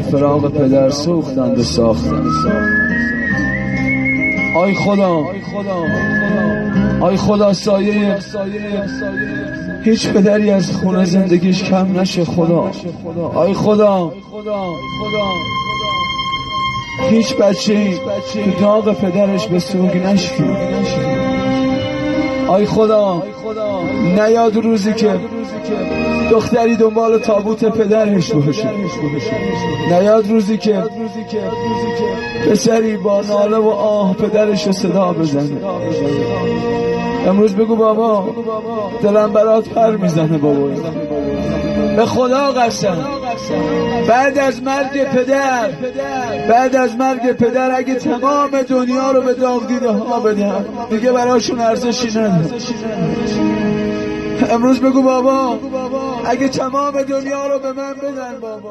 فراق پدر سوختند و ساختند. آی خدا، آی خدا سایه هیچ پدری از خونه زندگیش کم نشه خدا. آی خدا، هیچ بچه‌ای که داغ پدرش به سوگ نشه. آی خدا، نیاد روزی که دختری دنبال تابوت پدرش باشه، نیاد روزی که پسری با ناله و آه پدرش رو صدا بزنه. امروز بگو بابا دلم برات پر میزنه بابا. به خدا قسم بعد از مرگ پدر اگه تمام دنیا رو به داغ دیده ها بدم دیگه براشون ارزشی نداره. امروز بگو بابا اگه تمام دنیا رو به من بدن بابا